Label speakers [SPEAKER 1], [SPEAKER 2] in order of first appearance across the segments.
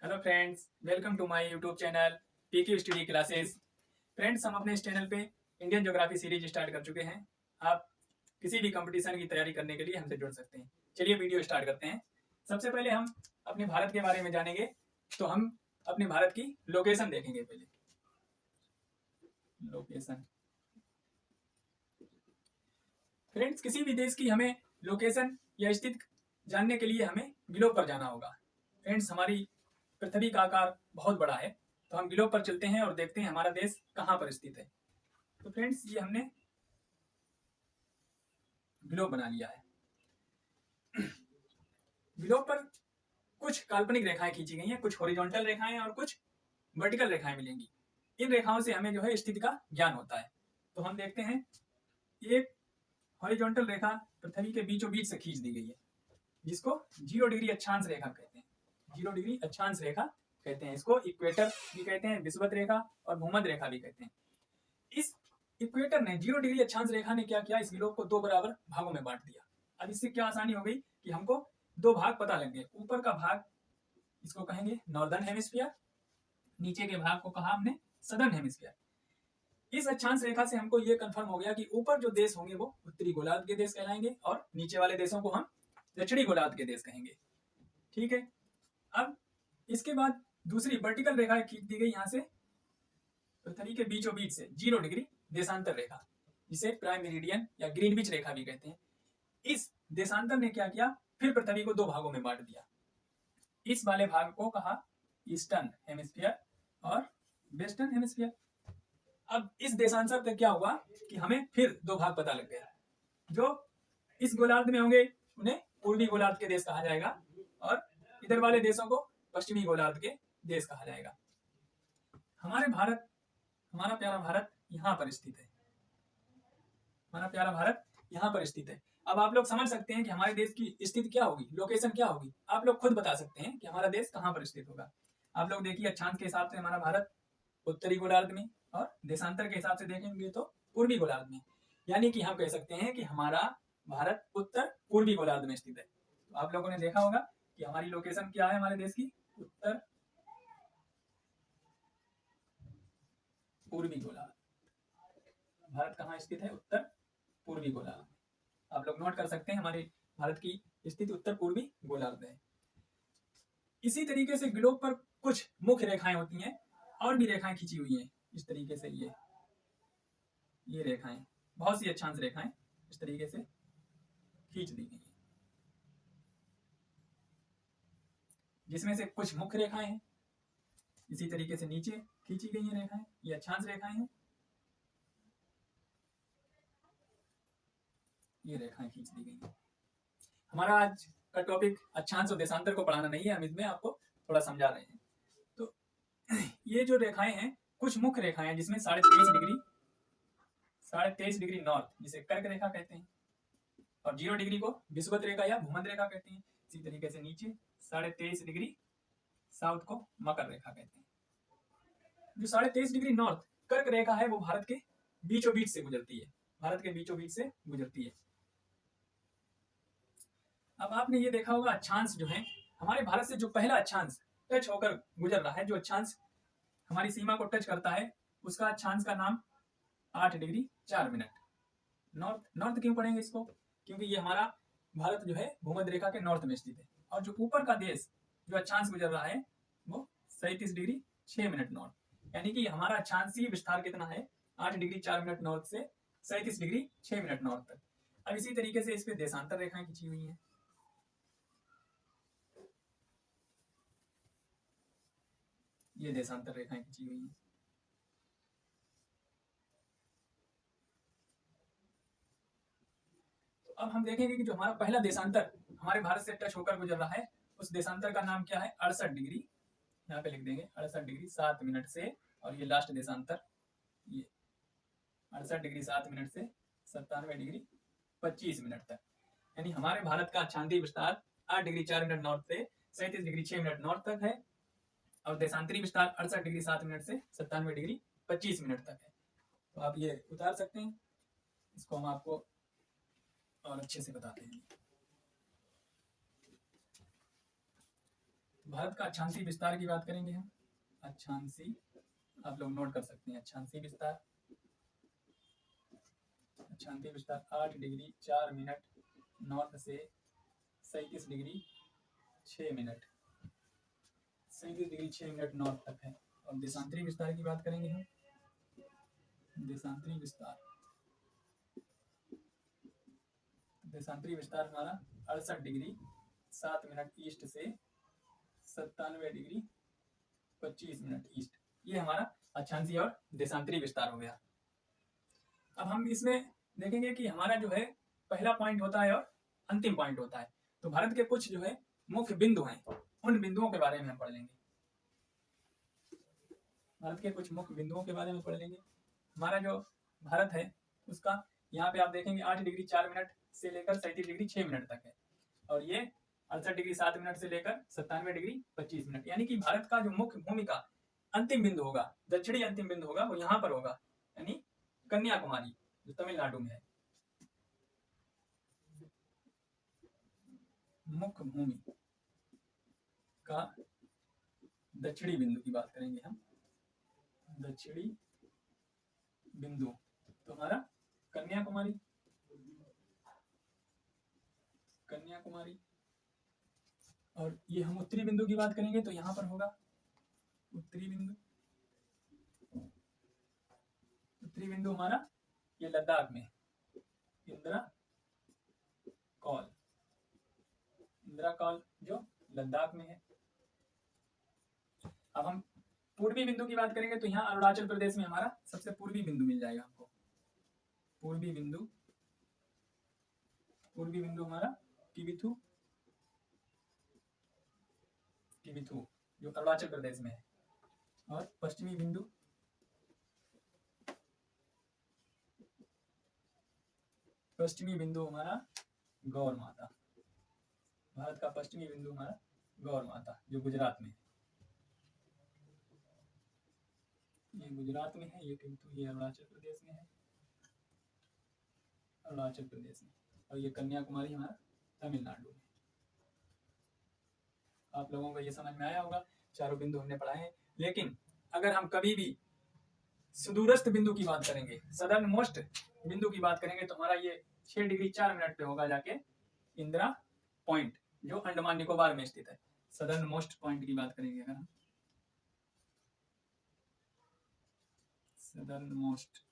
[SPEAKER 1] Hello friends, welcome to my YouTube channel PQ study classes. Friends, हम अपने इस channel पे इंडियन ज्योग्राफी सीरीज स्टार्ट कर चुके हैं। आप किसी भी कंपटीशन की तैयारी करने के लिए हमसे जुड़ सकते हैं। चलिए वीडियो स्टार्ट करते हैं। सबसे पहले हम अपने भारत के बारे में जानेंगे, तो हम अपने भारत की लोकेशन देखेंगे। पहले लोकेशन। फ्रेंड्स, किसी भी देश की हमें लोकेशन या स्थिति जानने के लिए हमें ग्लोब पर जाना होगा। फ्रेंड्स, हमारी पृथ्वी का आकार बहुत बड़ा है, तो हम ग्लोब पर चलते हैं और देखते हैं हमारा देश कहाँ पर स्थित है। तो फ्रेंड्स, ये हमने ग्लोब बना लिया है। ग्लोब पर कुछ काल्पनिक रेखाएं खींची गई हैं, कुछ हॉरिजॉन्टल रेखाएं और कुछ वर्टिकल रेखाएं मिलेंगी। इन रेखाओं से हमें जो है स्थिति का ज्ञान होता है। तो हम देखते हैं, एक हॉरिजॉन्टल रेखा पृथ्वी के बीचों बीच से खींच दी गई है, जिसको 0 डिग्री अक्षांश रेखा कहते हैं। 0 डिग्री अक्षांश रेखा कहते हैं। इसको इक्वेटर भी कहते हैं, विषुवत रेखा और भूमध्य रेखा भी कहते हैं। इस इक्वेटर ने 0 डिग्री अक्षांश रेखा ने क्या किया, इस ग्लोब को 2 बराबर भागों में बांट दिया। अब इससे क्या आसानी हो गई कि हमको 2 भाग पता लग गए। ऊपर का भाग इसको कहेंगे नॉर्दर्न हेमिस्फीयर, नीचे के भाग को कहा हमने सदर्न हेमिस्फीयर। इस अक्षांश रेखा से हमको ये कंफर्म हो गया कि ऊपर जो देश होंगे वो उत्तरी गोलार्ध के देश कहलाएंगे और नीचे वाले देशों को हम दक्षिणी गोलार्ध के देश कहेंगे। ठीक है। अब इसके बाद दूसरी वर्टिकल रेखा खींच दी गई, यहां से पृथ्वी के बीचों बीच से 0 डिग्री देशांतर रेखा, जिसे प्राइम मेरिडियन या ग्रीनविच रेखा भी कहते हैं। इस देशांतर ने क्या किया, फिर पृथ्वी को 2 भागों में बांट दिया। इस वाले भाग को कहा ईस्टर्न हेमिस्फीयर और वेस्टर्न हेमिस्फीयर। अब इस देशांतर का क्या हुआ कि हमें फिर 2 भाग पता लग गया। जो इस गोलार्ध में होंगे उन्हें पूर्वी गोलार्ध के देश कहा जाएगा और इधर वाले देशों को पश्चिमी गोलार्ध के देश कहा जाएगा। हमारा प्यारा भारत यहाँ पर स्थित है। हमारा प्यारा भारत यहाँ पर स्थित है। अब आप लोग समझ सकते हैं कि हमारे देश की स्थिति क्या होगी, लोकेशन क्या होगी। आप लोग खुद बता सकते हैं कि हमारा देश कहाँ पर स्थित होगा। आप लोग देखिए, अक्षांश के हिसाब से हमारा भारत उत्तरी गोलार्ध में और देशांतर के हिसाब से देखेंगे तो पूर्वी गोलार्ध में। यानी कि हम कह सकते हैं कि हमारा भारत उत्तर पूर्वी गोलार्ध में स्थित है। तो आप लोगों ने देखा होगा कि हमारी लोकेशन क्या है हमारे देश की, उत्तर पूर्वी गोलार्ध। भारत कहाँ स्थित है, उत्तर पूर्वी गोलार्ध। आप लोग नोट कर सकते हैं, हमारे भारत की स्थिति उत्तर पूर्वी गोलार्ध है। इसी तरीके से ग्लोब पर कुछ मुख्य रेखाएं होती हैं और भी रेखाएं खींची हुई हैं। इस तरीके से ये रेखाएं, बहुत सी अक्षांश रेखाएं इस तरीके से खींच दी गई हैं, जिसमें से कुछ मुख्य रेखाएं हैं। इसी तरीके से नीचे खींची गई हैं रेखाएं, ये अक्षांश रेखाएं हैं। ये रेखाएं खींच दी गई हैं। हमारा आज का टॉपिक अक्षांश और देशांतर को पढ़ाना नहीं है, हम इसमें आपको थोड़ा समझा रहे हैं। तो ये जो रेखाएं हैं, कुछ मुख्य रेखाएं हैं, जिसमें 23.5 डिग्री नॉर्थ, जिसे कर्क रेखा कहते हैं, और 0 डिग्री को विषुवत रेखा या भूमध्य रेखा कहते हैं। इसी तरीके से नीचे 23.5 डिग्री साउथ को मकर रेखा कहते हैं। जो 23.5 डिग्री नॉर्थ कर्क रेखा है, वो भारत के बीचों बीच से गुजरती है। भारत के बीचों बीच से गुजरती है। अब आपने ये देखा होगा, अक्षांश जो है हमारे भारत से जो पहला अक्षांश टच होकर गुजर रहा है, जो अक्षांश हमारी सीमा को टच करता है, उसका अक्षांश का नाम 8 डिग्री 4 मिनट। नॉर्थ क्यों पढ़ेंगे इसको, क्योंकि ये हमारा भारत जो है भूमध्य रेखा के नॉर्थ में स्थित है। और जो ऊपर का देश जो अक्षांश गुजर रहा है, वो 37 डिग्री 6 मिनट नॉर्थ। यानी कि हमारा अक्षांशीय विस्तार कितना है, 8 डिग्री 4 मिनट नॉर्थ से 37 डिग्री 6 मिनट नॉर्थ तक। अब इसी तरीके से इस पे देशांतर रेखाएं खींची हुई हैं। ये देशांतर रेखाएं खींची हुई हैं। तो अब हम देखेंगे कि जो हमारा पहला देशांतर हमारे भारत से टच होकर गुजर रहा है, उस देशांतर का नाम क्या है, 68 डिग्री, यहाँ पे लिख देंगे 68 डिग्री 7 मिनट से, और ये लास्ट देशांतर, ये 68 डिग्री 7 मिनट से 97 डिग्री 25 मिनट तक। यानी हमारे भारत का अक्षांशीय विस्तार 8 डिग्री 4 मिनट नॉर्थ से 37 डिग्री 6 मिनट नॉर्थ तक है, और देशांतरी विस्तार 68 डिग्री 7 मिनट से 97 डिग्री 25 मिनट तक है। तो आप ये उतार सकते हैं, इसको हम आपको और अच्छे से बताते हैं। भारत का अक्षांशीय विस्तार की बात करेंगे हम। अक्षांशीय, आप लोग नोट कर सकते हैं, अक्षांशीय विस्तार। अक्षांशीय विस्तार 8 डिग्री 4 मिनट नॉर्थ से 37 degree 6 minute, 37 degree 6 minute north तक है। और देशांतरी विस्तार की बात करेंगे हम। देशांतरी विस्तार, देशांतरी विस्तार हमारा 68 डिग्री 7 मिनट ईस्ट से 97 डिग्री 25 मिनट ईस्ट। ये हमारा अक्षांशीय और देशांतरी विस्तार हो गया। अब हम इसमें देखेंगे कि हमारा जो है पहला पॉइंट होता है और अंतिम पॉइंट होता है। तो भारत के कुछ जो है मुख्य बिंदु हैं, उन बिंदुओं के बारे में हम पढ़ लेंगे। भारत के कुछ मुख्य बिंदुओं के बारे में पढ़ लेंगे। हमारा जो भारत है उसका यहाँ पे आप देखेंगे 8 डिग्री 4 मिनट से लेकर 37 डिग्री 6 मिनट तक है, और ये 68 डिग्री 7 मिनट से लेकर 97 डिग्री 25 मिनट। यानी कि भारत का जो मुख्य भूमि का अंतिम बिंदु होगा, दक्षिणी अंतिम बिंदु होगा, वो यहाँ पर होगा, यानी कन्याकुमारी जो तमिलनाडु में है। मुख्य भूमि का दक्षिणी बिंदु की बात करेंगे हम। दक्षिणी बिंदु तो हमारा कन्याकुमारी, कन्याकुमारी। और ये हम उत्तरी बिंदु की बात करेंगे तो यहाँ पर होगा उत्तरी बिंदु। उत्तरी बिंदु हमारा ये लद्दाख में, इंदिरा कॉल, इंदिरा कॉल जो लद्दाख में है। अब हम पूर्वी बिंदु की बात करेंगे तो यहाँ अरुणाचल प्रदेश में हमारा सबसे पूर्वी बिंदु मिल जाएगा आपको। पूर्वी बिंदु, पूर्वी बिंदु हमारा टिबिथु, टिबिथु जो अरुणाचल प्रदेश में है। और पश्चिमी बिंदु, पश्चिमी बिंदु हमारा गौर माता। भारत का पश्चिमी बिंदु हमारा गौर माता जो गुजरात में है। ये गुजरात में है, ये टिबिथु ये अरुणाचल प्रदेश में है, अरुणाचल प्रदेश में। और ये कन्याकुमारी हमारा तमिलनाडु में। आप लोगों को ये समझ में आया होगा, चारों बिंदु हमने पढ़ाए हैं। लेकिन अगर हम कभी भी सुदूरस्थ बिंदु की बात करेंगे, सदर्न मोस्ट बिंदु की बात करेंगे, तो हमारा ये 6 डिग्री 4 मिनट पे होगा जाके इंदिरा पॉइंट जो अंडमान निकोबार में स्थित है। सदर्न मोस्ट पॉइंट की बात करेंगे अगर हम, सदर्न मोस्ट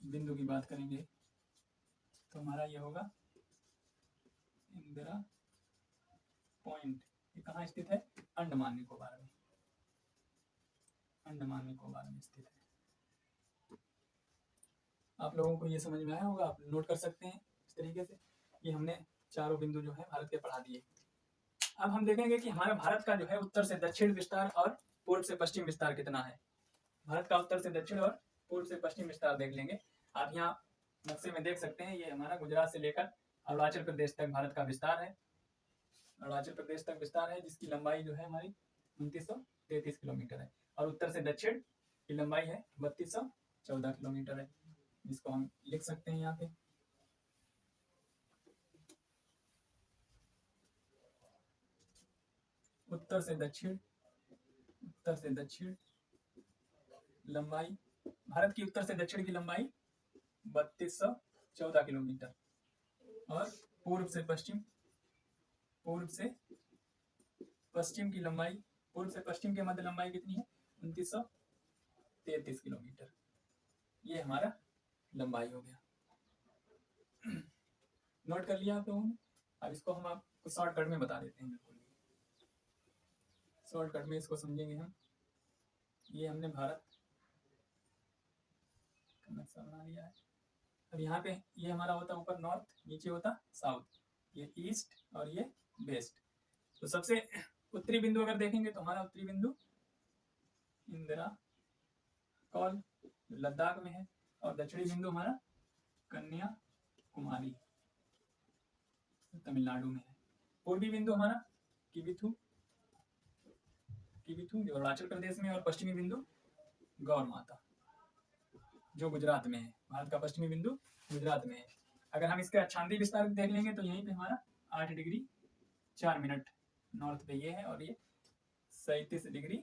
[SPEAKER 1] बिंदु की बात करेंगे तो हमारा ये होगा इंदिरा पॉइंट। ये कहाँ स्थित है? अंडमान निकोबार में, अंडमान निकोबार में स्थित है। आप लोगों को ये समझ में आया होगा, आप नोट कर सकते हैं इस तरीके से। ये हमने चारों बिंदु जो है भारत के पढ़ा दिए। अब हम देखेंगे कि हमारा भारत का जो है उत्तर से दक्षिण विस्तार और पूर्व से पश्चिम विस्तार कितना है। भारत का उत्तर से दक्षिण और पूर्व से पश्चिम विस्तार देख लेंगे। आप यहाँ नक्शे में देख सकते हैं, ये हमारा गुजरात से लेकर अरुणाचल प्रदेश तक भारत का विस्तार है। अरुणाचल प्रदेश तक विस्तार है, जिसकी लंबाई जो है हमारी 2933 किलोमीटर है। और उत्तर से दक्षिण की लंबाई है 3214 किलोमीटर है, जिसको हम लिख सकते हैं यहाँ पे। उत्तर से दक्षिण, उत्तर से दक्षिण लंबाई, भारत की उत्तर से दक्षिण की लंबाई 3214 किलोमीटर। और पूर्व से पश्चिम, पूर्व से पश्चिम की लंबाई, पूर्व से पश्चिम के मध्य लंबाई कितनी है? 2933 किलोमीटर। ये हमारा लंबाई हो गया। नोट कर लिया आप लोगों ने? अब इसको हम आपको शॉर्टकट में बता देते हैं, बिल्कुल शॉर्टकट में इसको समझेंगे हम। ये हमने भारत का नक्शा बना लिया है। अब यहाँ पे ये हमारा होता ऊपर नॉर्थ, नीचे होता साउथ, ये ईस्ट और ये वेस्ट। तो सबसे उत्तरी बिंदु अगर देखेंगे तो हमारा उत्तरी बिंदु इंदिरा कॉल लद्दाख में है, और दक्षिणी बिंदु हमारा कन्याकुमारी तमिलनाडु में है। पूर्वी बिंदु हमारा किबिथु, किबिथु जो अरुणाचल प्रदेश में, और पश्चिमी बिंदु गौर माता जो गुजरात में है। भारत का पश्चिमी बिंदु गुजरात में है। अगर हम इसका अक्षांशीय विस्तार देख लेंगे तो यहीं पे हमारा 8 डिग्री 4 मिनट नॉर्थ पे ये है, और ये 37 डिग्री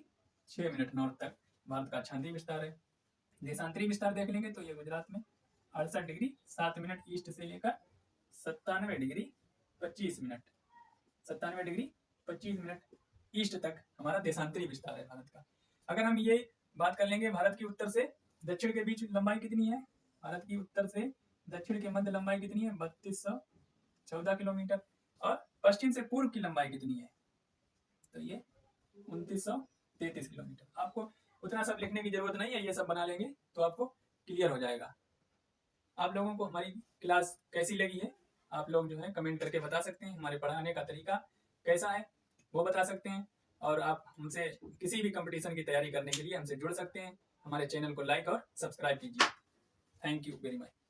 [SPEAKER 1] 6 मिनट नॉर्थ तक भारत का अक्षांतीय विस्तार है। देशांतरीय विस्तार देख लेंगे तो ये गुजरात में 68 डिग्री 7 मिनट ईस्ट से लेकर 97 degree 25 minute 97 degree 25 minute east तक हमारा देशांतरीय विस्तार है भारत का। अगर हम ये बात कर लेंगे भारत की उत्तर से दक्षिण के बीच लंबाई कितनी है, भारत की उत्तर से दक्षिण के मध्य लंबाई कितनी है 3214 किलोमीटर, और पश्चिम से पूर्व की लंबाई कितनी है तो ये 2933 किलोमीटर। आपको उतना सब लिखने की जरूरत नहीं है, ये सब बना लेंगे तो आपको क्लियर हो जाएगा। आप लोगों को हमारी क्लास कैसी लगी है आप लोग जो है कमेंट करके बता सकते हैं, हमारे पढ़ाने का तरीका कैसा है वो बता सकते हैं, और आप हमसे किसी भी कंपटीशन की तैयारी करने के लिए हमसे जुड़ सकते हैं। हमारे चैनल को लाइक और सब्सक्राइब कीजिए। Thank you very much.